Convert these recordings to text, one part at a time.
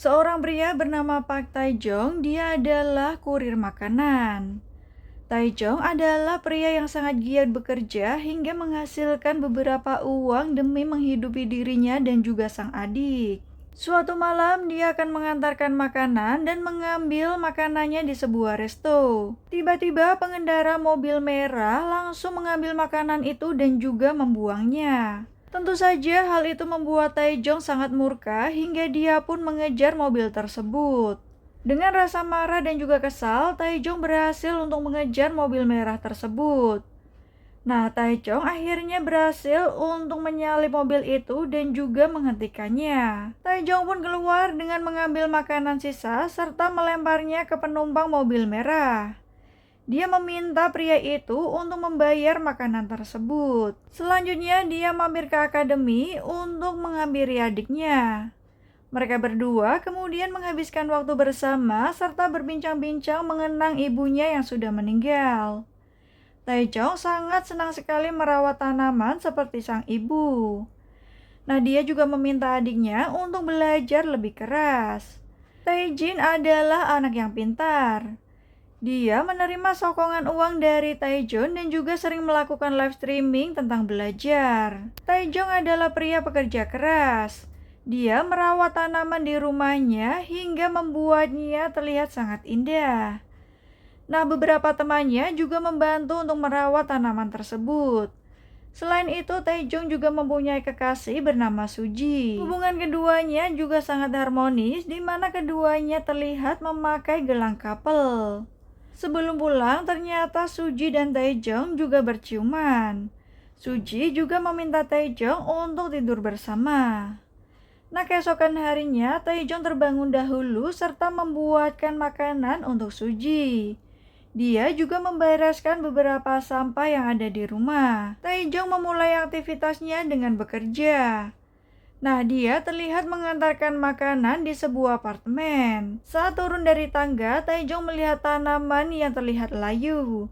Seorang pria bernama Park Tae-jong, dia adalah kurir makanan. Tae-jong adalah pria yang sangat giat bekerja hingga menghasilkan beberapa uang demi menghidupi dirinya dan juga sang adik. Suatu malam, dia akan mengantarkan makanan dan mengambil makanannya di sebuah resto. Tiba-tiba, pengendara mobil merah langsung mengambil makanan itu dan juga membuangnya. Tentu saja hal itu membuat Tae-jong sangat murka hingga dia pun mengejar mobil tersebut. Dengan rasa marah dan juga kesal, Tae-jong berhasil untuk mengejar mobil merah tersebut. Nah, Tae-jong akhirnya berhasil untuk menyalip mobil itu dan juga menghentikannya. Tae-jong pun keluar dengan mengambil makanan sisa serta melemparnya ke penumpang mobil merah. Dia meminta pria itu untuk membayar makanan tersebut. Selanjutnya, dia mampir ke akademi untuk menghampiri adiknya. Mereka berdua kemudian menghabiskan waktu bersama serta berbincang-bincang mengenang ibunya yang sudah meninggal. Tae-jong sangat senang sekali merawat tanaman seperti sang ibu. Nah, dia juga meminta adiknya untuk belajar lebih keras. Tae-jin adalah anak yang pintar. Dia menerima sokongan uang dari Tae-jong dan juga sering melakukan live streaming tentang belajar. Tae-jong adalah pria pekerja keras. Dia merawat tanaman di rumahnya hingga membuatnya terlihat sangat indah. Nah, beberapa temannya juga membantu untuk merawat tanaman tersebut. Selain itu, Tae-jong juga mempunyai kekasih bernama Suji. Hubungan keduanya juga sangat harmonis, di mana keduanya terlihat memakai gelang couple. Sebelum pulang, ternyata Suji dan Tae-jong juga berciuman. Suji juga meminta Tae-jong untuk tidur bersama. Nah, keesokan harinya, Tae-jong terbangun dahulu serta membuatkan makanan untuk Suji. Dia juga membereskan beberapa sampah yang ada di rumah. Tae-jong memulai aktivitasnya dengan bekerja. Nah, dia terlihat mengantarkan makanan di sebuah apartemen. Saat turun dari tangga, Tae-jong melihat tanaman yang terlihat layu.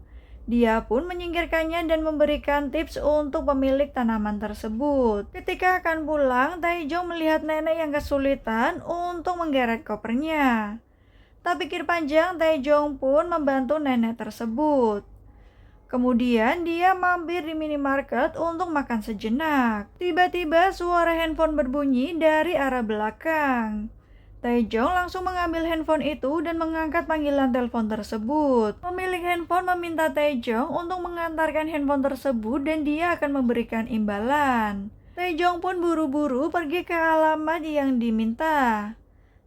Dia pun menyingkirkannya dan memberikan tips untuk pemilik tanaman tersebut. Ketika akan pulang, Tae-jong melihat nenek yang kesulitan untuk menggeret kopernya. Tak pikir panjang, Tae-jong pun membantu nenek tersebut. Kemudian dia mampir di minimarket untuk makan sejenak. Tiba-tiba suara handphone berbunyi dari arah belakang. Tae-jong langsung mengambil handphone itu dan mengangkat panggilan telepon tersebut. Pemilik handphone meminta Tae-jong untuk mengantarkan handphone tersebut dan dia akan memberikan imbalan. Tae-jong pun buru-buru pergi ke alamat yang diminta.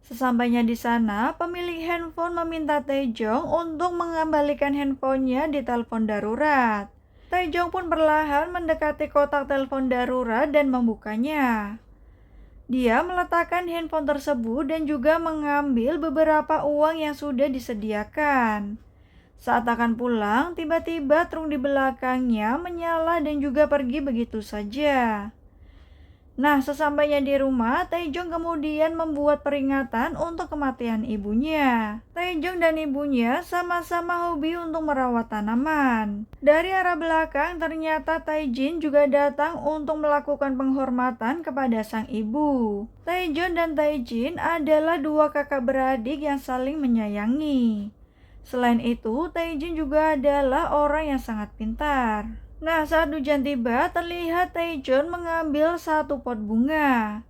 Sesampainya di sana, pemilik handphone meminta Tae-jong untuk mengembalikan handphonenya di telepon darurat. Tae-jong pun perlahan mendekati kotak telepon darurat dan membukanya. Dia meletakkan handphone tersebut dan juga mengambil beberapa uang yang sudah disediakan. Saat akan pulang, tiba-tiba truk di belakangnya menyala dan juga pergi begitu saja. Nah, sesampainya di rumah, Tae-jong kemudian membuat peringatan untuk kematian ibunya. Tae-jong dan ibunya sama-sama hobi untuk merawat tanaman. Dari arah belakang, ternyata Tae-jin juga datang untuk melakukan penghormatan kepada sang ibu. Tae-jong dan Tae-jin adalah dua kakak beradik yang saling menyayangi. Selain itu, Tae-jin juga adalah orang yang sangat pintar. Nah, saat hujan tiba, terlihat Tae-jong mengambil satu pot bunga.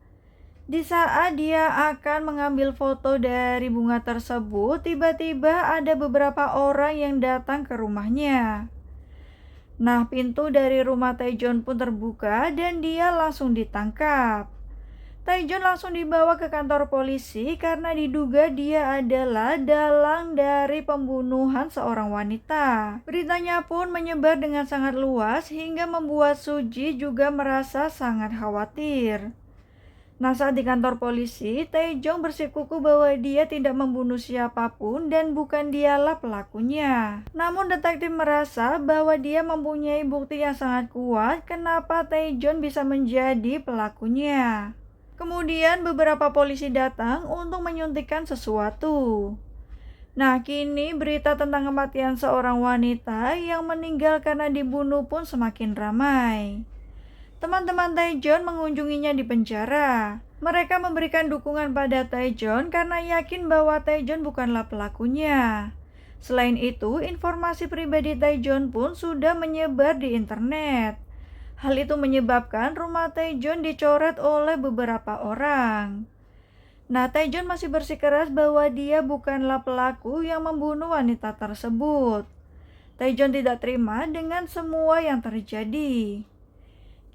Di saat dia akan mengambil foto dari bunga tersebut, tiba-tiba ada beberapa orang yang datang ke rumahnya. Nah, pintu dari rumah Tae-jong pun terbuka dan dia langsung ditangkap. Tae-jong langsung dibawa ke kantor polisi karena diduga dia adalah dalang dari pembunuhan seorang wanita. Beritanya pun menyebar dengan sangat luas hingga membuat Suji juga merasa sangat khawatir. Nah, saat di kantor polisi, Tae-jong bersikukuh bahwa dia tidak membunuh siapapun dan bukan dialah pelakunya. Namun detektif merasa bahwa dia mempunyai bukti yang sangat kuat kenapa Tae-jong bisa menjadi pelakunya. Kemudian beberapa polisi datang untuk menyuntikkan sesuatu. Nah, kini berita tentang kematian seorang wanita yang meninggal karena dibunuh pun semakin ramai. Teman-teman Tae-jong mengunjunginya di penjara. Mereka memberikan dukungan pada Taejon karena yakin bahwa Taejon bukanlah pelakunya. Selain itu, informasi pribadi Taejon pun sudah menyebar di internet. Hal itu menyebabkan rumah Taejon dicoret oleh beberapa orang. Nah, Taejon masih bersikeras bahwa dia bukanlah pelaku yang membunuh wanita tersebut. Taejon tidak terima dengan semua yang terjadi.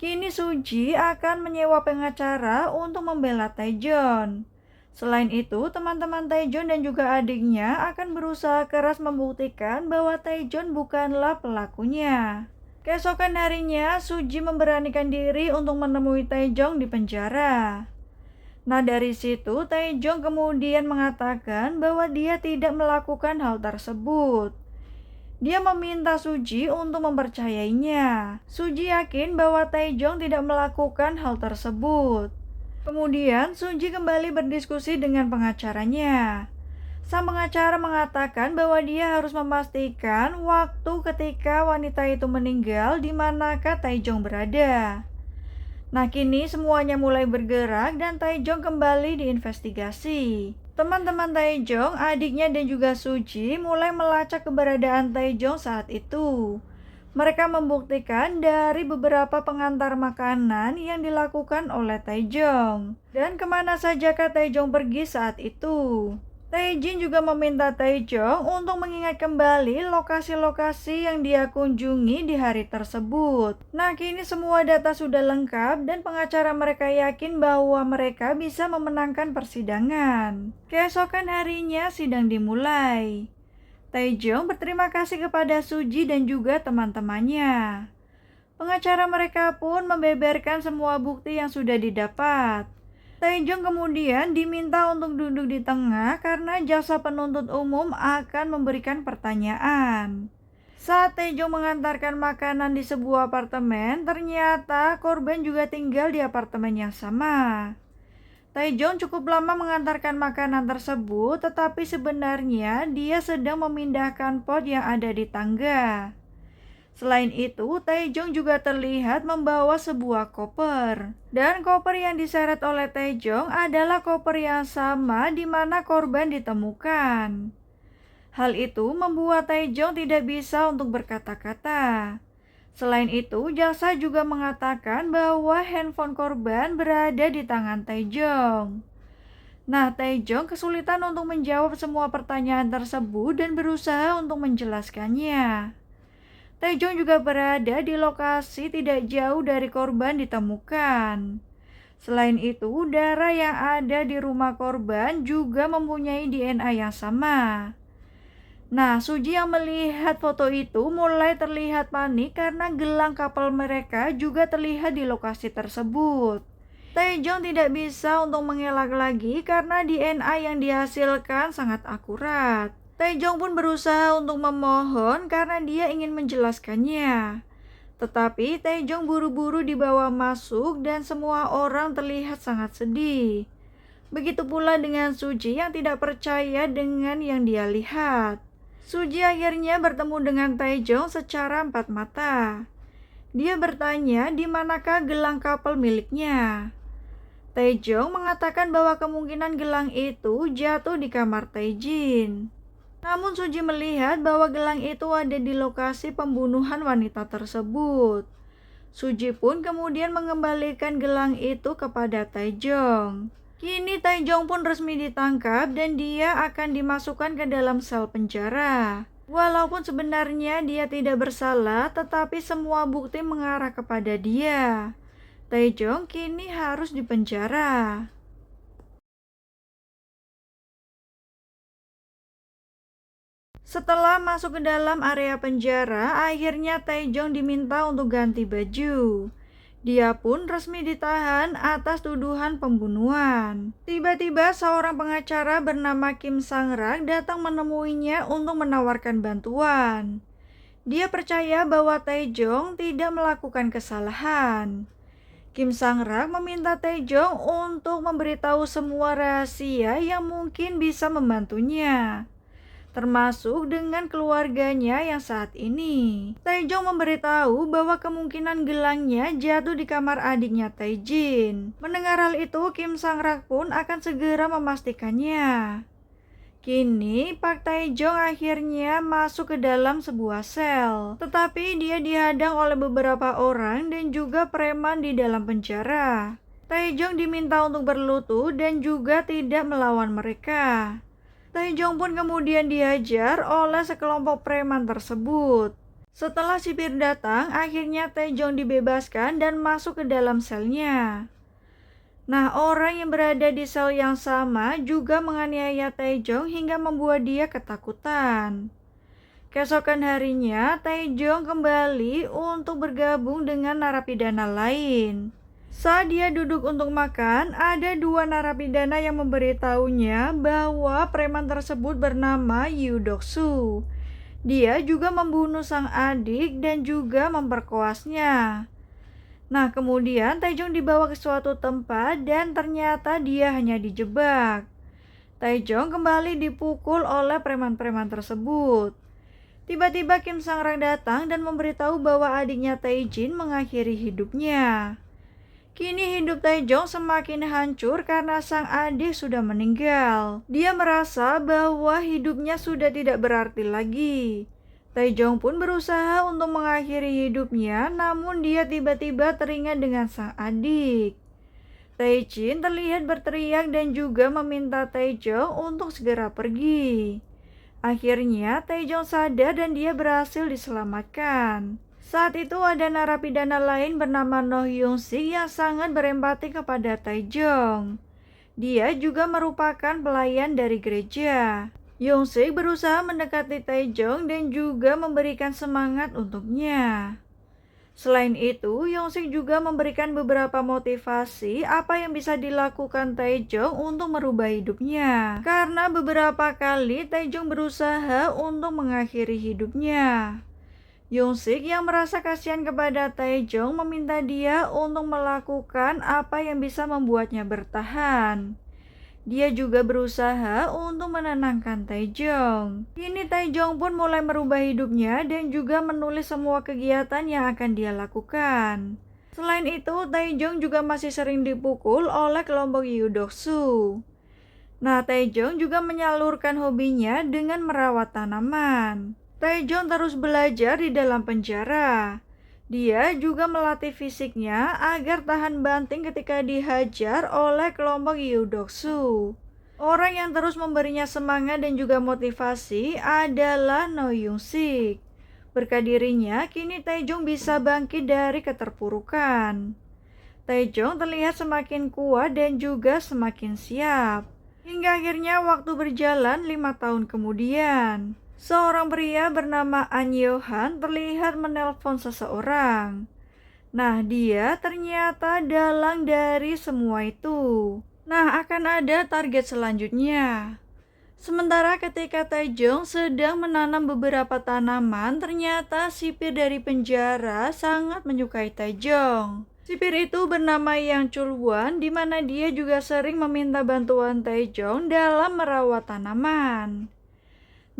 Kini Suji akan menyewa pengacara untuk membela Taejon. Selain itu, teman-teman Taejon dan juga adiknya akan berusaha keras membuktikan bahwa Taejon bukanlah pelakunya. Keesokan harinya, Suji memberanikan diri untuk menemui Taejong di penjara. Nah, dari situ Taejong kemudian mengatakan bahwa dia tidak melakukan hal tersebut. Dia meminta Suji untuk mempercayainya. Suji yakin bahwa Taejong tidak melakukan hal tersebut. Kemudian Suji kembali berdiskusi dengan pengacaranya. Sang pengacara mengatakan bahwa dia harus memastikan waktu ketika wanita itu meninggal di manakah Taejong berada. Nah, kini semuanya mulai bergerak dan Taejong kembali diinvestigasi. Teman-teman Taejong, adiknya dan juga Suji mulai melacak keberadaan Taejong saat itu. Mereka membuktikan dari beberapa pengantar makanan yang dilakukan oleh Taejong. Dan kemana sajakah Taejong pergi saat itu? Taejin juga meminta Taejong untuk mengingat kembali lokasi-lokasi yang dia kunjungi di hari tersebut. Nah, kini semua data sudah lengkap dan pengacara mereka yakin bahwa mereka bisa memenangkan persidangan. Keesokan harinya sidang dimulai. Taejong berterima kasih kepada Suji dan juga teman-temannya. Pengacara mereka pun membeberkan semua bukti yang sudah didapat. Taejong kemudian diminta untuk duduk di tengah karena jaksa penuntut umum akan memberikan pertanyaan. Saat Taejong mengantarkan makanan di sebuah apartemen, ternyata korban juga tinggal di apartemen yang sama. Taejong cukup lama mengantarkan makanan tersebut, tetapi sebenarnya dia sedang memindahkan pot yang ada di tangga. Selain itu, Taejong juga terlihat membawa sebuah koper. Dan koper yang diseret oleh Taejong adalah koper yang sama di mana korban ditemukan. Hal itu membuat Taejong tidak bisa untuk berkata-kata. Selain itu, jaksa juga mengatakan bahwa handphone korban berada di tangan Taejong. Nah, Taejong kesulitan untuk menjawab semua pertanyaan tersebut dan berusaha untuk menjelaskannya. Taejong juga berada di lokasi tidak jauh dari korban ditemukan. Selain itu, darah yang ada di rumah korban juga mempunyai DNA yang sama. Nah, Suji yang melihat foto itu mulai terlihat panik karena gelang kapal mereka juga terlihat di lokasi tersebut. Taejong tidak bisa untuk mengelak lagi karena DNA yang dihasilkan sangat akurat. Taejong pun berusaha untuk memohon karena dia ingin menjelaskannya. Tetapi Taejong buru-buru dibawa masuk dan semua orang terlihat sangat sedih. Begitu pula dengan Suji yang tidak percaya dengan yang dia lihat. Suji akhirnya bertemu dengan Taejong secara empat mata. Dia bertanya di manakah gelang kapal miliknya. Taejong mengatakan bahwa kemungkinan gelang itu jatuh di kamar Taejin. Namun Suji melihat bahwa gelang itu ada di lokasi pembunuhan wanita tersebut. Suji pun kemudian mengembalikan gelang itu kepada Taejong. Kini Taejong pun resmi ditangkap dan dia akan dimasukkan ke dalam sel penjara. Walaupun sebenarnya dia tidak bersalah, tetapi semua bukti mengarah kepada dia. Taejong kini harus dipenjara. Setelah masuk ke dalam area penjara, akhirnya Taejong diminta untuk ganti baju. Dia pun resmi ditahan atas tuduhan pembunuhan. Tiba-tiba seorang pengacara bernama Kim Sang-rak datang menemuinya untuk menawarkan bantuan. Dia percaya bahwa Taejong tidak melakukan kesalahan. Kim Sang-rak meminta Taejong untuk memberitahu semua rahasia yang mungkin bisa membantunya. termasuk dengan keluarganya yang saat ini. Taejong memberitahu bahwa kemungkinan gelangnya jatuh di kamar adiknya Taejin. Mendengar hal itu, Kim Sang-rak pun akan segera memastikannya. Kini, Park Taejong akhirnya masuk ke dalam sebuah sel. Tetapi dia dihadang oleh beberapa orang dan juga preman di dalam penjara. Taejong diminta untuk berlutut dan juga tidak melawan mereka. Taejong pun kemudian dihajar oleh sekelompok preman tersebut. Setelah sipir datang, akhirnya Taejong dibebaskan dan masuk ke dalam selnya. Nah, orang yang berada di sel yang sama juga menganiaya Taejong hingga membuat dia ketakutan. Keesokan harinya, Taejong kembali untuk bergabung dengan narapidana lain. Saat dia duduk untuk makan, ada dua narapidana yang memberitahunya bahwa preman tersebut bernama Yu Doksu. Dia juga membunuh sang adik dan juga memperkoasnya. Nah, kemudian Taejong dibawa ke suatu tempat dan ternyata dia hanya dijebak. Taejong kembali dipukul oleh preman-preman tersebut. Tiba-tiba Kim Sang-rak datang dan memberitahu bahwa adiknya Taejin mengakhiri hidupnya. Kini hidup Taejong semakin hancur karena sang adik sudah meninggal. Dia merasa bahwa hidupnya sudah tidak berarti lagi. Taejong pun berusaha untuk mengakhiri hidupnya, namun dia tiba-tiba teringat dengan sang adik. Taejin terlihat berteriak dan juga meminta Taejong untuk segera pergi. Akhirnya Taejong sadar dan dia berhasil diselamatkan. Saat itu ada narapidana lain bernama Noh Hyung-sik yang sangat berempati kepada Taejong. Dia juga merupakan pelayan dari gereja. Hyung-sik berusaha mendekati Taejong dan juga memberikan semangat untuknya. Selain itu, Hyung-sik juga memberikan beberapa motivasi apa yang bisa dilakukan Taejong untuk merubah hidupnya. Karena beberapa kali Taejong berusaha untuk mengakhiri hidupnya. Hyung-sik yang merasa kasihan kepada Taejong meminta dia untuk melakukan apa yang bisa membuatnya bertahan. Dia juga berusaha untuk menenangkan Taejong. Kini Taejong pun mulai merubah hidupnya dan juga menulis semua kegiatan yang akan dia lakukan. Selain itu, Taejong juga masih sering dipukul oleh kelompok Yu Doksu. Nah, Taejong juga menyalurkan hobinya dengan merawat tanaman. Taejong terus belajar di dalam penjara. Dia juga melatih fisiknya agar tahan banting ketika dihajar oleh kelompok Yu Doksu. Orang yang terus memberinya semangat dan juga motivasi adalah Noh Hyung-sik. Berkat dirinya, kini Taejong bisa bangkit dari keterpurukan. Taejong terlihat semakin kuat dan juga semakin siap. Hingga akhirnya waktu berjalan 5 tahun kemudian. Seorang pria bernama An Yo-han terlihat menelpon seseorang. Nah, dia ternyata dalang dari semua itu. Nah, akan ada target selanjutnya. Sementara ketika Taejong sedang menanam beberapa tanaman, ternyata sipir dari penjara sangat menyukai Taejong. Sipir itu bernama Yang Chul-won, di mana dia juga sering meminta bantuan Taejong dalam merawat tanaman.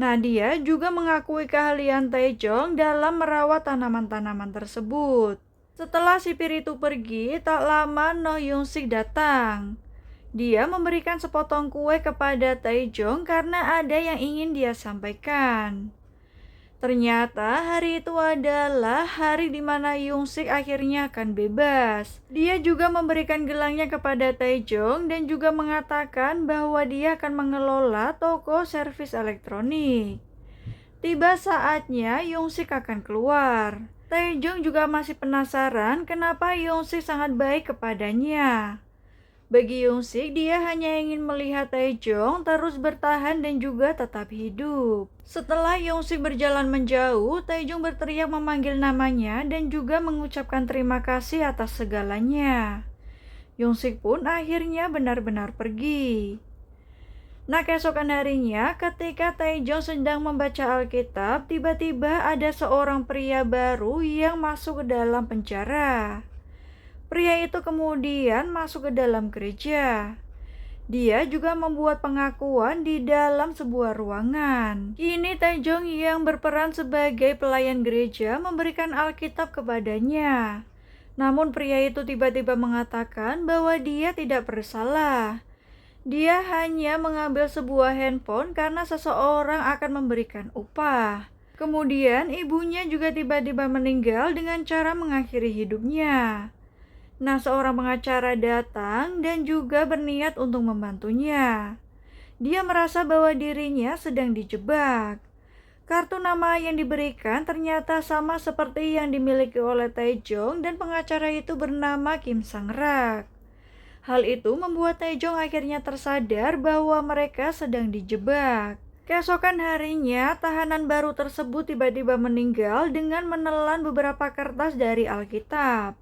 Nah, dia juga mengakui keahlian Taejong dalam merawat tanaman-tanaman tersebut. Setelah sipir itu pergi, tak lama Noh Hyung-sik datang. Dia memberikan sepotong kue kepada Taejong karena ada yang ingin dia sampaikan. Ternyata hari itu adalah hari di mana Hyung-sik akhirnya akan bebas. Dia juga memberikan gelangnya kepada Taejong dan juga mengatakan bahwa dia akan mengelola toko servis elektronik. Tiba saatnya Hyung-sik akan keluar. Taejong juga masih penasaran kenapa Hyung-sik sangat baik kepadanya. Bagi Hyung-sik, dia hanya ingin melihat Taejong terus bertahan dan juga tetap hidup. Setelah Hyung-sik berjalan menjauh, Taejong berteriak memanggil namanya dan juga mengucapkan terima kasih atas segalanya. Hyung-sik pun akhirnya benar-benar pergi. Nah, keesokan harinya ketika Taejong sedang membaca Alkitab, tiba-tiba ada seorang pria baru yang masuk ke dalam penjara. Pria itu kemudian masuk ke dalam gereja. Dia juga membuat pengakuan di dalam sebuah ruangan. Kini Taejong yang berperan sebagai pelayan gereja memberikan Alkitab kepadanya. Namun pria itu tiba-tiba mengatakan bahwa dia tidak bersalah. Dia hanya mengambil sebuah handphone karena seseorang akan memberikan upah. Kemudian ibunya juga tiba-tiba meninggal dengan cara mengakhiri hidupnya. Nah, seorang pengacara datang dan juga berniat untuk membantunya. Dia merasa bahwa dirinya sedang dijebak. Kartu nama yang diberikan ternyata sama seperti yang dimiliki oleh Taejong dan pengacara itu bernama Kim Sang-rak. Hal itu membuat Taejong akhirnya tersadar bahwa mereka sedang dijebak. Keesokan harinya, tahanan baru tersebut tiba-tiba meninggal dengan menelan beberapa kertas dari Alkitab.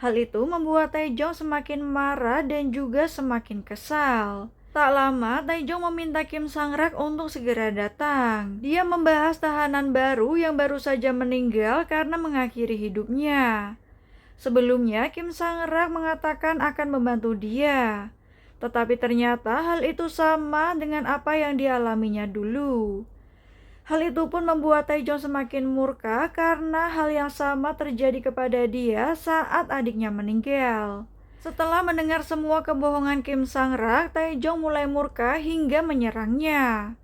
Hal itu membuat Taejong semakin marah dan juga semakin kesal. Tak lama, Taejong meminta Kim Sang-rak untuk segera datang. Dia membahas tahanan baru yang baru saja meninggal karena mengakhiri hidupnya. Sebelumnya, Kim Sang-rak mengatakan akan membantu dia. Tetapi ternyata hal itu sama dengan apa yang dialaminya dulu. Hal itu pun membuat Taejong semakin murka karena hal yang sama terjadi kepada dia saat adiknya meninggal. Setelah mendengar semua kebohongan Kim Sang-rak, Taejong mulai murka hingga menyerangnya.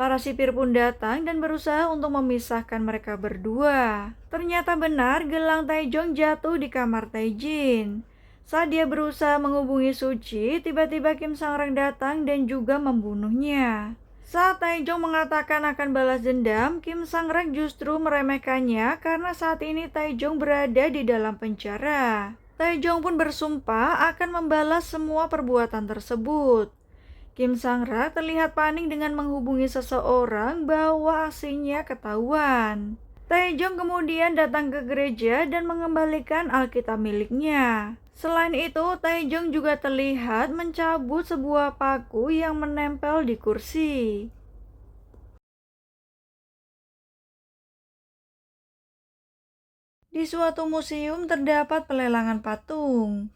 Para sipir pun datang dan berusaha untuk memisahkan mereka berdua. Ternyata benar gelang Taejong jatuh di kamar Taejin. Saat dia berusaha menghubungi Suci, tiba-tiba Kim Sang-rak datang dan juga membunuhnya. Saat Taejong mengatakan akan balas dendam, Kim Sang-rak justru meremehkannya karena saat ini Taejong berada di dalam penjara. Taejong pun bersumpah akan membalas semua perbuatan tersebut. Kim Sang-rak terlihat panik dengan menghubungi seseorang bahwa aksinya ketahuan. Taejong kemudian datang ke gereja dan mengembalikan Alkitab miliknya. Selain itu, Taejong juga terlihat mencabut sebuah paku yang menempel di kursi. Di suatu museum terdapat pelelangan patung.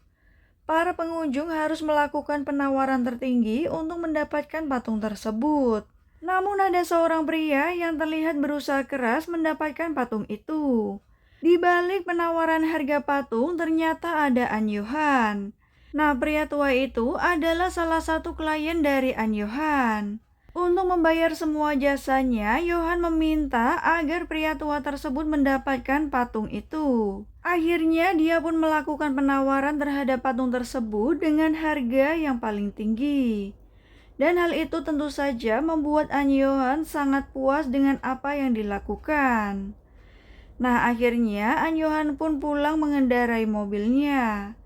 Para pengunjung harus melakukan penawaran tertinggi untuk mendapatkan patung tersebut. Namun ada seorang pria yang terlihat berusaha keras mendapatkan patung itu. Di balik penawaran harga patung ternyata ada An Yohan. Nah, pria tua itu adalah salah satu klien dari An Yohan. Untuk membayar semua jasanya, Yohan meminta agar pria tua tersebut mendapatkan patung itu. Akhirnya dia pun melakukan penawaran terhadap patung tersebut dengan harga yang paling tinggi. Dan hal itu tentu saja membuat An Yohan sangat puas dengan apa yang dilakukan. Nah, akhirnya An Yohan pun pulang mengendarai mobilnya.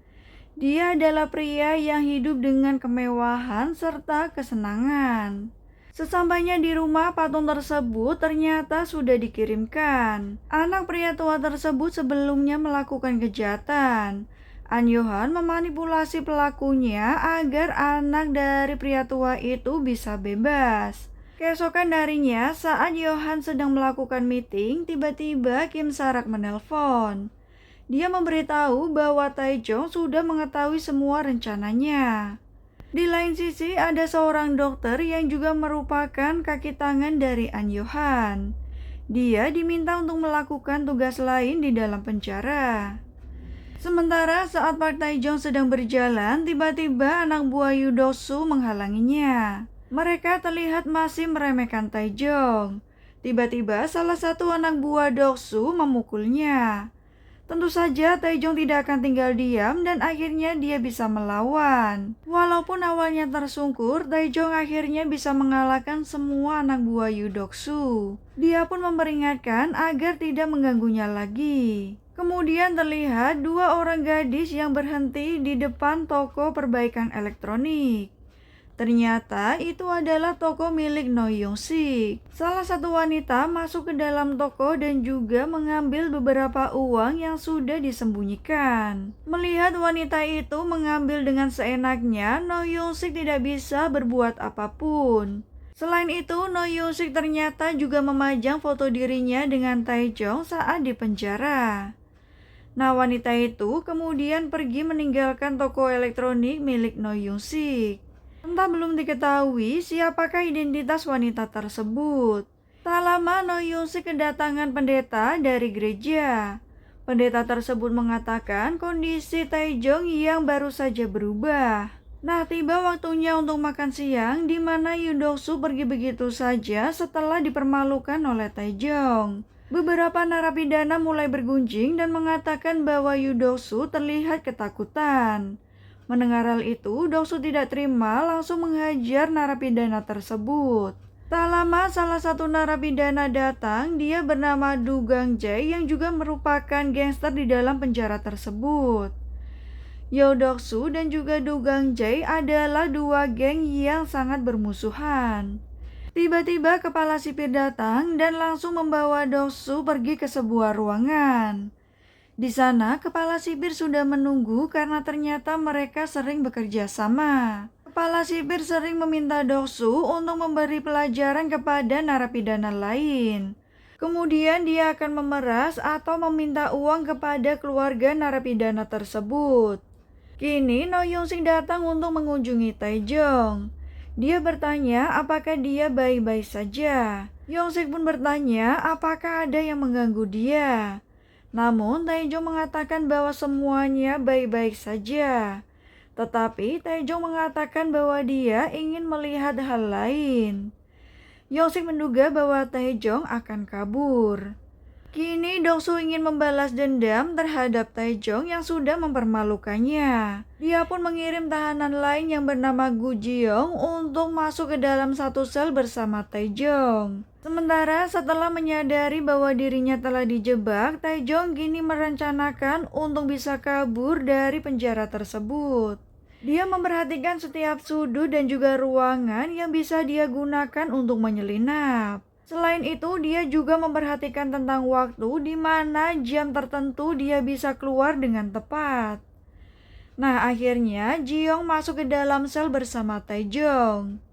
Dia adalah pria yang hidup dengan kemewahan serta kesenangan. Sesampainya di rumah, patung tersebut ternyata sudah dikirimkan. Anak pria tua tersebut sebelumnya melakukan kejahatan. An Yohan memanipulasi pelakunya agar anak dari pria tua itu bisa bebas. Keesokan harinya, saat Yohan sedang melakukan meeting, tiba-tiba Kim Sang-rak menelpon. Dia memberitahu bahwa Taejong sudah mengetahui semua rencananya. Di lain sisi, ada seorang dokter yang juga merupakan kaki tangan dari An Yohan. Dia diminta untuk melakukan tugas lain di dalam penjara. Sementara saat Park Taejong sedang berjalan, tiba-tiba anak buah Yu Dok-soo menghalanginya. Mereka terlihat masih meremehkan Taejong. Tiba-tiba salah satu anak buah Dok-soo memukulnya. Tentu saja Taejong tidak akan tinggal diam dan akhirnya dia bisa melawan. Walaupun awalnya tersungkur, Taejong akhirnya bisa mengalahkan semua anak buah Yu Dok-soo. Dia pun memperingatkan agar tidak mengganggunya lagi. Kemudian terlihat dua orang gadis yang berhenti di depan toko perbaikan elektronik. Ternyata itu adalah toko milik No Young-sik. Salah satu wanita masuk ke dalam toko dan juga mengambil beberapa uang yang sudah disembunyikan. Melihat wanita itu mengambil dengan seenaknya, No Young-sik tidak bisa berbuat apapun. Selain itu, No Young-sik ternyata juga memajang foto dirinya dengan Taejong saat di penjara. Nah, wanita itu kemudian pergi meninggalkan toko elektronik milik No Young-sik. Entah belum diketahui siapakah identitas wanita tersebut. Tak lama No Yong-sik kedatangan pendeta dari gereja. Pendeta tersebut mengatakan kondisi Taejong yang baru saja berubah. Nah, tiba waktunya untuk makan siang di mana Yoo Dok-soo pergi begitu saja setelah dipermalukan oleh Taejong. Beberapa narapidana mulai bergunjing dan mengatakan bahwa Yoo Dok-soo terlihat ketakutan. Mendengar hal itu, Dok-soo tidak terima langsung menghajar narapidana tersebut. Tak lama salah satu narapidana datang, dia bernama Du Gang-jae yang juga merupakan gangster di dalam penjara tersebut. Yoo Dok-soo dan juga Du Gang-jae adalah dua geng yang sangat bermusuhan. Tiba-tiba kepala sipir datang dan langsung membawa Dok-soo pergi ke sebuah ruangan. Di sana kepala sipir sudah menunggu karena ternyata mereka sering bekerja sama. Kepala sipir sering meminta Dok-soo untuk memberi pelajaran kepada narapidana lain. Kemudian dia akan memeras atau meminta uang kepada keluarga narapidana tersebut. Kini No Yong-sik datang untuk mengunjungi Taejong. Dia bertanya apakah dia baik-baik saja. Yong-sik pun bertanya apakah ada yang mengganggu dia. Namun Taejong mengatakan bahwa semuanya baik-baik saja. Tetapi Taejong mengatakan bahwa dia ingin melihat hal lain. Yong-sik menduga bahwa Taejong akan kabur. Kini Dok-soo ingin membalas dendam terhadap Taejong yang sudah mempermalukannya. Dia pun mengirim tahanan lain yang bernama Gu Jiyoung untuk masuk ke dalam satu sel bersama Taejong. Sementara setelah menyadari bahwa dirinya telah dijebak, Taejong kini merencanakan untuk bisa kabur dari penjara tersebut. Dia memperhatikan setiap sudut dan juga ruangan yang bisa dia gunakan untuk menyelinap. Selain itu, dia juga memperhatikan tentang waktu di mana jam tertentu dia bisa keluar dengan tepat. Nah, akhirnya Jiyoung masuk ke dalam sel bersama Taejong.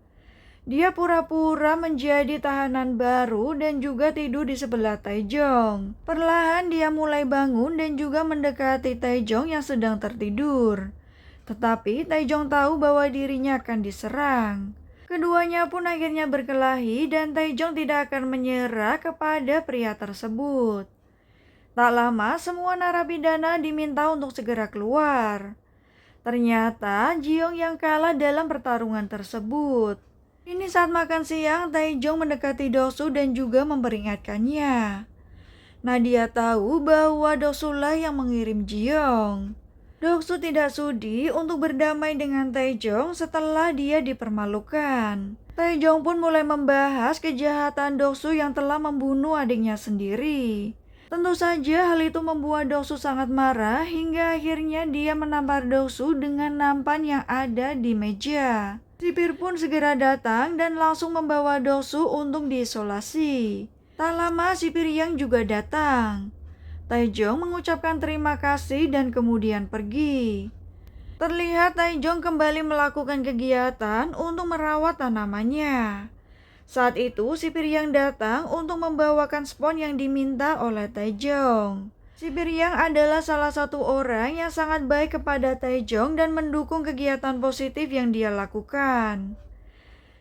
Dia pura-pura menjadi tahanan baru dan juga tidur di sebelah Taejong. Perlahan dia mulai bangun dan juga mendekati Taejong yang sedang tertidur. Tetapi Taejong tahu bahwa dirinya akan diserang. Keduanya pun akhirnya berkelahi dan Taejong tidak akan menyerah kepada pria tersebut. Tak lama semua narapidana diminta untuk segera keluar. Ternyata Jiyoung yang kalah dalam pertarungan tersebut. Ini saat makan siang Taejong mendekati Dok-soo dan juga memperingatkannya. Nah, dia tahu bahwa Dok-soo lah yang mengirim Jiyoung. Dok-soo tidak sudi untuk berdamai dengan Taejong setelah dia dipermalukan. Taejong pun mulai membahas kejahatan Dok-soo yang telah membunuh adiknya sendiri. Tentu saja hal itu membuat Dok-soo sangat marah hingga akhirnya dia menampar Dok-soo dengan nampan yang ada di meja. Sipir pun segera datang dan langsung membawa Dok-soo untuk diisolasi. Tak lama sipir yang juga datang. Taejong mengucapkan terima kasih dan kemudian pergi. Terlihat Taejong kembali melakukan kegiatan untuk merawat tanamannya. Saat itu sipir yang datang untuk membawakan spons yang diminta oleh Taejong. Sipir yang adalah salah satu orang yang sangat baik kepada Taejong dan mendukung kegiatan positif yang dia lakukan.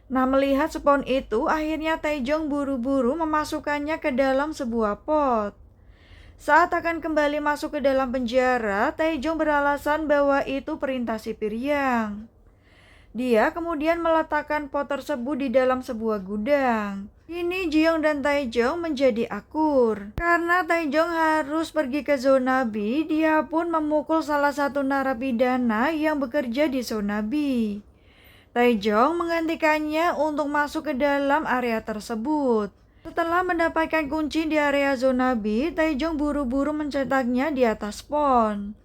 Nah, melihat spons itu, akhirnya Taejong buru-buru memasukkannya ke dalam sebuah pot. Saat akan kembali masuk ke dalam penjara, Taejong beralasan bahwa itu perintah sipir yang. Dia kemudian meletakkan pot tersebut di dalam sebuah gudang. Kini Jiyoung dan Taejong menjadi akur. Karena Taejong harus pergi ke zona B, dia pun memukul salah satu narapidana yang bekerja di zona B. Taejong menggantikannya untuk masuk ke dalam area tersebut. Setelah mendapatkan kunci di area zona B, Taejong buru-buru mencetaknya di atas spons.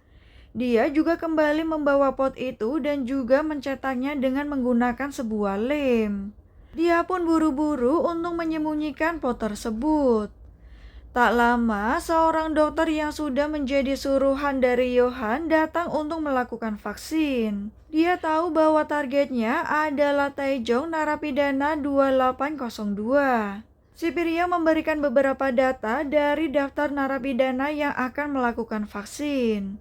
Dia juga kembali membawa pot itu dan juga mencetaknya dengan menggunakan sebuah lem. Dia pun buru-buru untuk menyembunyikan pot tersebut. Tak lama, seorang dokter yang sudah menjadi suruhan dari Yohan datang untuk melakukan vaksin. Dia tahu bahwa targetnya adalah Taejong narapidana 2802. Sipir yang memberikan beberapa data dari daftar narapidana yang akan melakukan vaksin.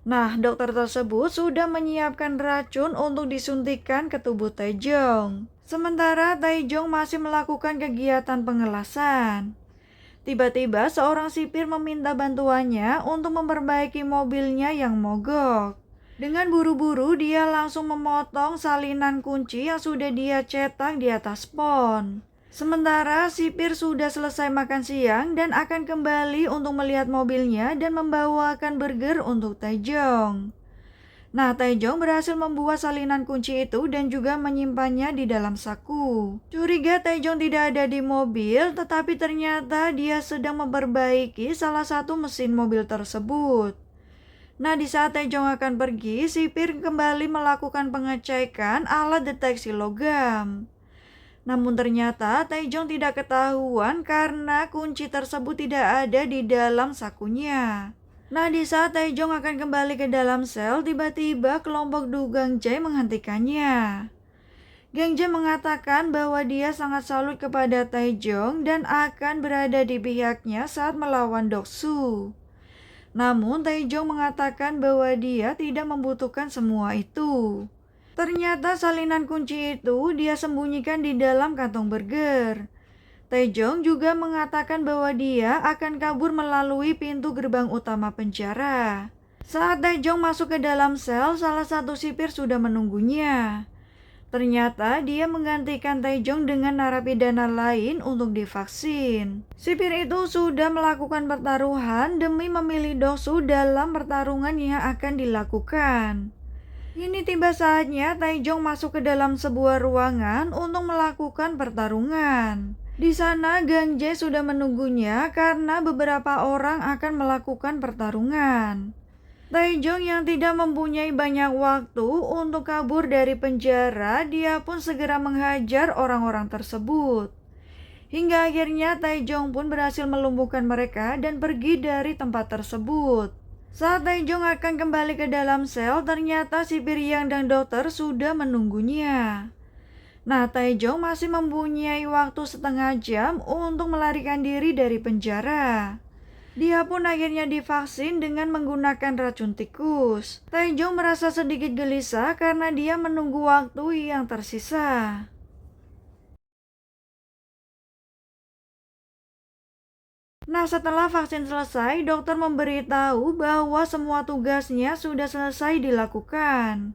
Nah, dokter tersebut sudah menyiapkan racun untuk disuntikkan ke tubuh Taejong. Sementara Taejong masih melakukan kegiatan pengelasan. Tiba-tiba seorang sipir meminta bantuannya untuk memperbaiki mobilnya yang mogok. Dengan buru-buru dia langsung memotong salinan kunci yang sudah dia cetak di atas pon. Sementara sipir sudah selesai makan siang dan akan kembali untuk melihat mobilnya dan membawakan burger untuk Taejong. Nah, Taejong berhasil membuat salinan kunci itu dan juga menyimpannya di dalam saku. Curiga Taejong tidak ada di mobil, tetapi ternyata dia sedang memperbaiki salah satu mesin mobil tersebut. Nah, di saat Taejong akan pergi, sipir kembali melakukan pengecekan alat deteksi logam. Namun ternyata Taejong tidak ketahuan karena kunci tersebut tidak ada di dalam sakunya. Nah, di saat Taejong akan kembali ke dalam sel, tiba-tiba kelompok Du Gangjae menghentikannya. Gangjae mengatakan bahwa dia sangat salut kepada Taejong dan akan berada di pihaknya saat melawan Doksu. Namun Taejong mengatakan bahwa dia tidak membutuhkan semua itu. Ternyata salinan kunci itu dia sembunyikan di dalam kantong burger. Taejong juga mengatakan bahwa dia akan kabur melalui pintu gerbang utama penjara. Saat Taejong masuk ke dalam sel, salah satu sipir sudah menunggunya. Ternyata dia menggantikan Taejong dengan narapidana lain untuk divaksin. Sipir itu sudah melakukan pertaruhan demi memilih Doksu dalam pertarungan yang akan dilakukan. Kini tiba saatnya Taejong masuk ke dalam sebuah ruangan untuk melakukan pertarungan. Di sana Gangjae sudah menunggunya karena beberapa orang akan melakukan pertarungan. Taejong yang tidak mempunyai banyak waktu untuk kabur dari penjara, dia pun segera menghajar orang-orang tersebut. Hingga akhirnya Taejong pun berhasil melumpuhkan mereka dan pergi dari tempat tersebut. Saat Taejong akan kembali ke dalam sel, ternyata sipir Yang dan dokter sudah menunggunya. Nah, Taejong masih mempunyai waktu setengah jam untuk melarikan diri dari penjara. Dia pun akhirnya divaksin dengan menggunakan racun tikus. Taejong merasa sedikit gelisah karena dia menunggu waktu yang tersisa. Nah, setelah vaksin selesai, dokter memberitahu bahwa semua tugasnya sudah selesai dilakukan.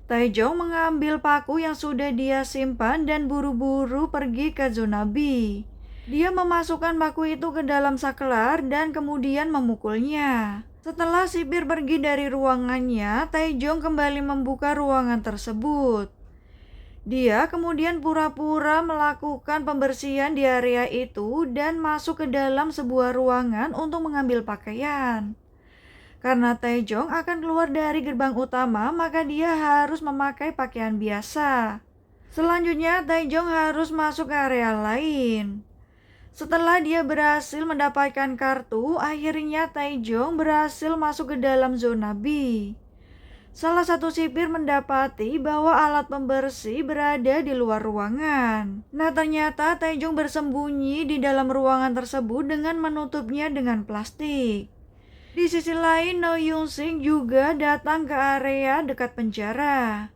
Taejong mengambil paku yang sudah dia simpan dan buru-buru pergi ke zona B. Dia memasukkan paku itu ke dalam saklar dan kemudian memukulnya. Setelah sipir pergi dari ruangannya, Taejong kembali membuka ruangan tersebut. Dia kemudian pura-pura melakukan pembersihan di area itu dan masuk ke dalam sebuah ruangan untuk mengambil pakaian. Karena Taejong akan keluar dari gerbang utama, maka dia harus memakai pakaian biasa. Selanjutnya, Taejong harus masuk ke area lain. Setelah dia berhasil mendapatkan kartu, akhirnya Taejong berhasil masuk ke dalam zona B. Salah satu sipir mendapati bahwa alat pembersih berada di luar ruangan. Nah, ternyata Taejong bersembunyi di dalam ruangan tersebut dengan menutupnya dengan plastik. Di sisi lain, No Young-sik juga datang ke area dekat penjara.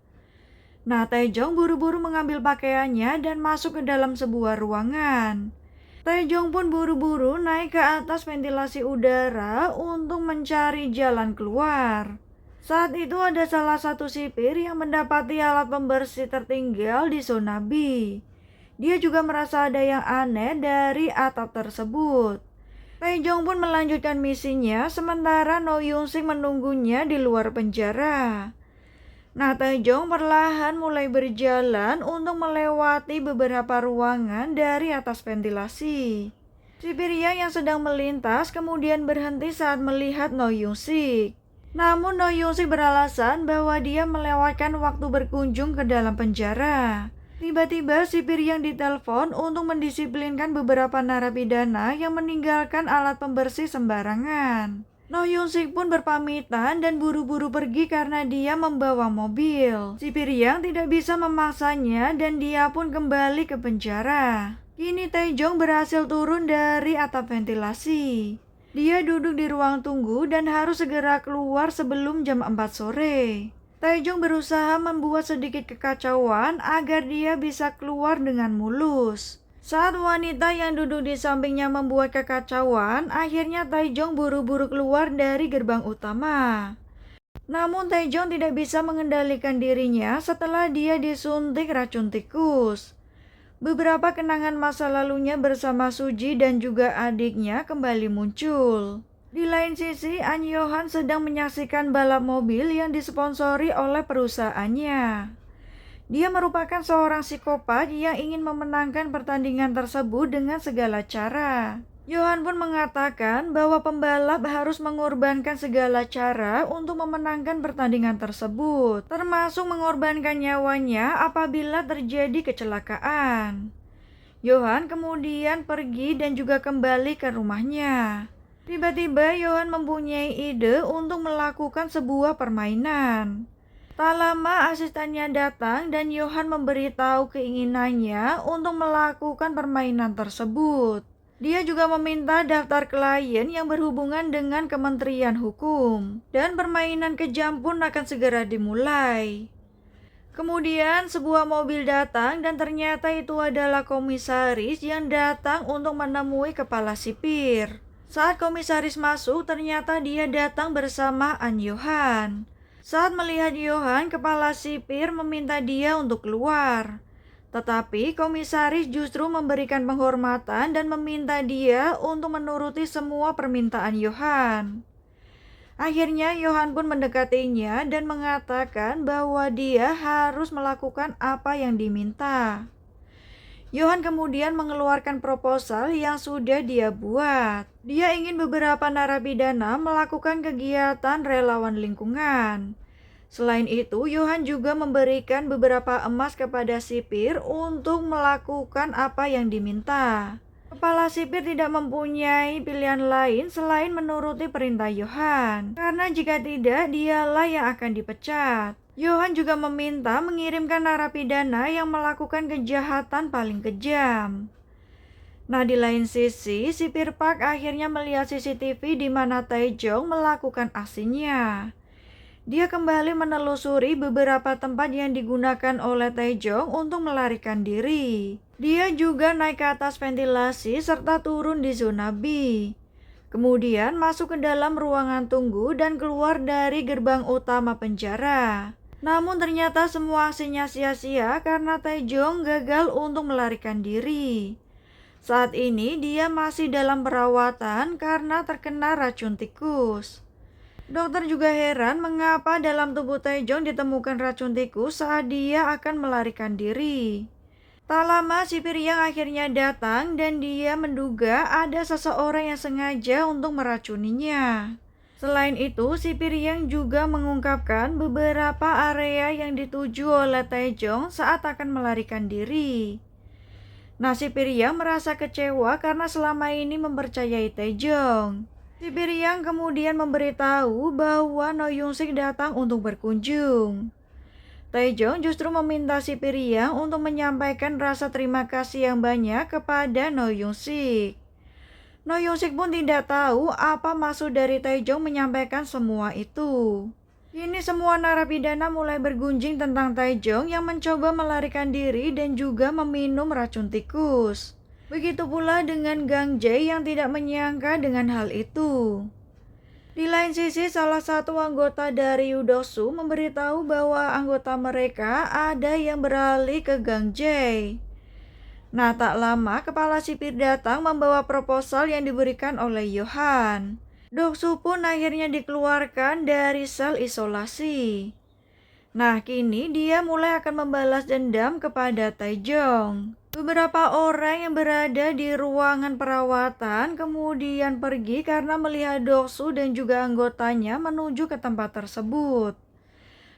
Nah, Taejong buru-buru mengambil pakaiannya dan masuk ke dalam sebuah ruangan. Taejong pun buru-buru naik ke atas ventilasi udara untuk mencari jalan keluar. Saat itu ada salah satu sipir yang mendapati alat pembersih tertinggal di zona B. Dia juga merasa ada yang aneh dari atap tersebut. Taejong pun melanjutkan misinya, sementara No Young-sik menunggunya di luar penjara. Nah, Taejong perlahan mulai berjalan untuk melewati beberapa ruangan dari atas ventilasi. Sipir yang sedang melintas kemudian berhenti saat melihat No Young-sik. Namun No Young-sik beralasan bahwa dia melewatkan waktu berkunjung ke dalam penjara. Tiba-tiba sipir yang ditelepon untuk mendisiplinkan beberapa narapidana yang meninggalkan alat pembersih sembarangan. No Young-sik pun berpamitan dan buru-buru pergi karena dia membawa mobil. Sipir yang tidak bisa memaksanya dan dia pun kembali ke penjara. Kini Taejong berhasil turun dari atap ventilasi. Dia duduk di ruang tunggu dan harus segera keluar sebelum jam 4 sore. Taejong berusaha membuat sedikit kekacauan agar dia bisa keluar dengan mulus. Saat wanita yang duduk di sampingnya membuat kekacauan, akhirnya Taejong buru-buru keluar dari gerbang utama. Namun Taejong tidak bisa mengendalikan dirinya setelah dia disuntik racun tikus. Beberapa kenangan masa lalunya bersama Suji dan juga adiknya kembali muncul. Di lain sisi, An Yohan sedang menyaksikan balap mobil yang disponsori oleh perusahaannya. Dia merupakan seorang psikopat yang ingin memenangkan pertandingan tersebut dengan segala cara. Yohan pun mengatakan bahwa pembalap harus mengorbankan segala cara untuk memenangkan pertandingan tersebut, termasuk mengorbankan nyawanya apabila terjadi kecelakaan. Yohan kemudian pergi dan juga kembali ke rumahnya. Tiba-tiba Yohan mempunyai ide untuk melakukan sebuah permainan. Tak lama asistennya datang dan Yohan memberitahu keinginannya untuk melakukan permainan tersebut. Dia juga meminta daftar klien yang berhubungan dengan Kementerian Hukum, dan permainan kejam pun akan segera dimulai. Kemudian sebuah mobil datang dan ternyata itu adalah komisaris yang datang untuk menemui kepala sipir. Saat komisaris masuk, ternyata dia datang bersama An Yohan. Saat melihat Yohan, kepala sipir meminta dia untuk keluar. Tetapi komisaris justru memberikan penghormatan dan meminta dia untuk menuruti semua permintaan Yohan. Akhirnya Yohan pun mendekatinya dan mengatakan bahwa dia harus melakukan apa yang diminta. Yohan kemudian mengeluarkan proposal yang sudah dia buat. Dia ingin beberapa narapidana melakukan kegiatan relawan lingkungan. Selain itu, Yohan juga memberikan beberapa emas kepada sipir untuk melakukan apa yang diminta. Kepala sipir tidak mempunyai pilihan lain selain menuruti perintah Yohan, karena jika tidak, dialah yang akan dipecat. Yohan juga meminta mengirimkan narapidana yang melakukan kejahatan paling kejam. Nah, di lain sisi, sipir Park akhirnya melihat CCTV di mana Taejong melakukan aksinya. Dia kembali menelusuri beberapa tempat yang digunakan oleh Taejong untuk melarikan diri. Dia juga naik ke atas ventilasi serta turun di zona B. Kemudian masuk ke dalam ruangan tunggu dan keluar dari gerbang utama penjara. Namun ternyata semua aksinya sia-sia karena Taejong gagal untuk melarikan diri. Saat ini dia masih dalam perawatan karena terkena racun tikus. Dokter juga heran mengapa dalam tubuh Taejong ditemukan racun tikus saat dia akan melarikan diri. Tak lama sipir yang akhirnya datang dan dia menduga ada seseorang yang sengaja untuk meracuninya. Selain itu, sipir yang juga mengungkapkan beberapa area yang dituju oleh Taejong saat akan melarikan diri. Nah, sipir yang merasa kecewa karena selama ini mempercayai Taejong. Sipir yang kemudian memberitahu bahwa No Young-sik datang untuk berkunjung. Taejong justru meminta sipir yang untuk menyampaikan rasa terima kasih yang banyak kepada No Young-sik. No Young-sik pun tidak tahu apa maksud dari Taejong menyampaikan semua itu. Kini semua narapidana mulai bergunjing tentang Taejong yang mencoba melarikan diri dan juga meminum racun tikus. Begitu pula dengan Gang Jae yang tidak menyangka dengan hal itu. Di lain sisi, salah satu anggota dari Yudoksu memberitahu bahwa anggota mereka ada yang beralih ke Gang Jae. Nah, tak lama kepala sipir datang membawa proposal yang diberikan oleh Yohan. Doksu pun akhirnya dikeluarkan dari sel isolasi. Nah, kini dia mulai akan membalas dendam kepada Taejong. Beberapa orang yang berada di ruangan perawatan kemudian pergi karena melihat Doksu dan juga anggotanya menuju ke tempat tersebut.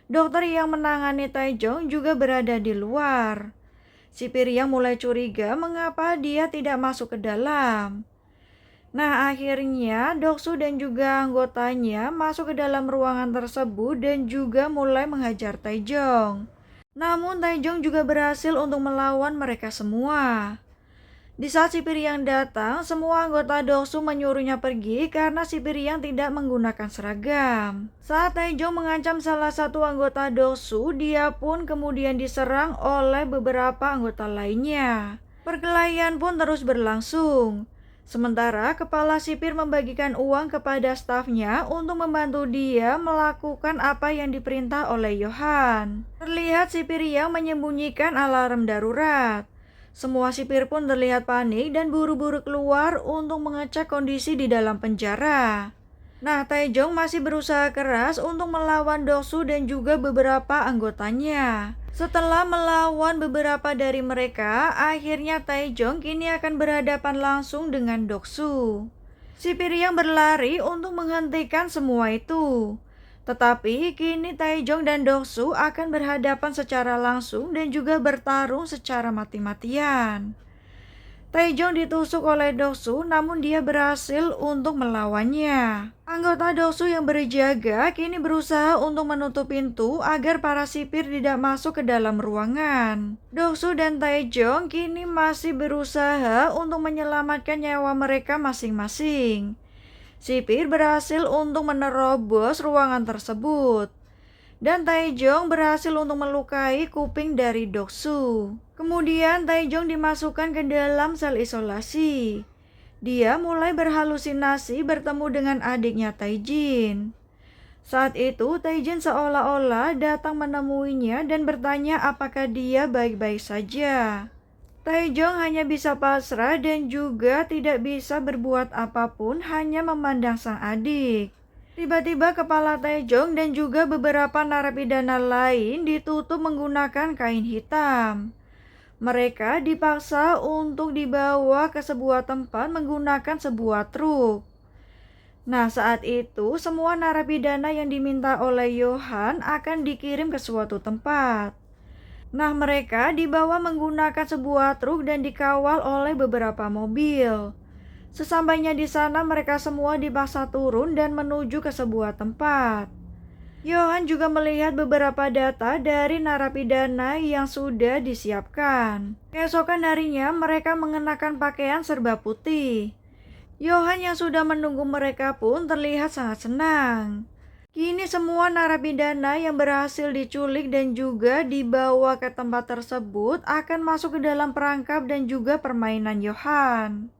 Dokter yang menangani Taejong juga berada di luar. Sipir yang mulai curiga mengapa dia tidak masuk ke dalam. Nah, akhirnya Doksu dan juga anggotanya masuk ke dalam ruangan tersebut dan juga mulai menghajar Taejong. Namun Taejong juga berhasil untuk melawan mereka semua. Di saat si Piriang datang, semua anggota Doksu menyuruhnya pergi karena si Piriang tidak menggunakan seragam. Saat Taejong mengancam salah satu anggota Doksu, dia pun kemudian diserang oleh beberapa anggota lainnya. Perkelahian pun terus berlangsung. Sementara kepala sipir membagikan uang kepada stafnya untuk membantu dia melakukan apa yang diperintah oleh Yohan. Terlihat sipir yang menyembunyikan alarm darurat. Semua sipir pun terlihat panik dan buru-buru keluar untuk mengecek kondisi di dalam penjara. Nah, Taejong masih berusaha keras untuk melawan Doksu dan juga beberapa anggotanya. Setelah melawan beberapa dari mereka, akhirnya Taejong kini akan berhadapan langsung dengan Doksu. Sipir yang berlari untuk menghentikan semua itu. Tetapi kini Taejong dan Doksu akan berhadapan secara langsung dan juga bertarung secara mati-matian. Taejong ditusuk oleh Doksu namun dia berhasil untuk melawannya. Anggota Doksu yang berjaga kini berusaha untuk menutup pintu agar para sipir tidak masuk ke dalam ruangan. Doksu dan Taejong kini masih berusaha untuk menyelamatkan nyawa mereka masing-masing. Sipir berhasil untuk menerobos ruangan tersebut. Dan Taejong berhasil untuk melukai kuping dari Doksu. Kemudian Taejong dimasukkan ke dalam sel isolasi. Dia mulai berhalusinasi bertemu dengan adiknya Taejin. Saat itu Taejin seolah-olah datang menemuinya dan bertanya apakah dia baik-baik saja. Taejong hanya bisa pasrah dan juga tidak bisa berbuat apapun, hanya memandang sang adik. Tiba-tiba kepala Taejong dan juga beberapa narapidana lain ditutup menggunakan kain hitam. Mereka dipaksa untuk dibawa ke sebuah tempat menggunakan sebuah truk. Nah, saat itu semua narapidana yang diminta oleh Yohan akan dikirim ke suatu tempat. Nah, mereka dibawa menggunakan sebuah truk dan dikawal oleh beberapa mobil. Sesampainya di sana, mereka semua dipaksa turun dan menuju ke sebuah tempat. Yohan juga melihat beberapa data dari narapidana yang sudah disiapkan. Keesokan harinya, mereka mengenakan pakaian serba putih. Yohan yang sudah menunggu mereka pun terlihat sangat senang. Kini semua narapidana yang berhasil diculik dan juga dibawa ke tempat tersebut akan masuk ke dalam perangkap dan juga permainan Yohan.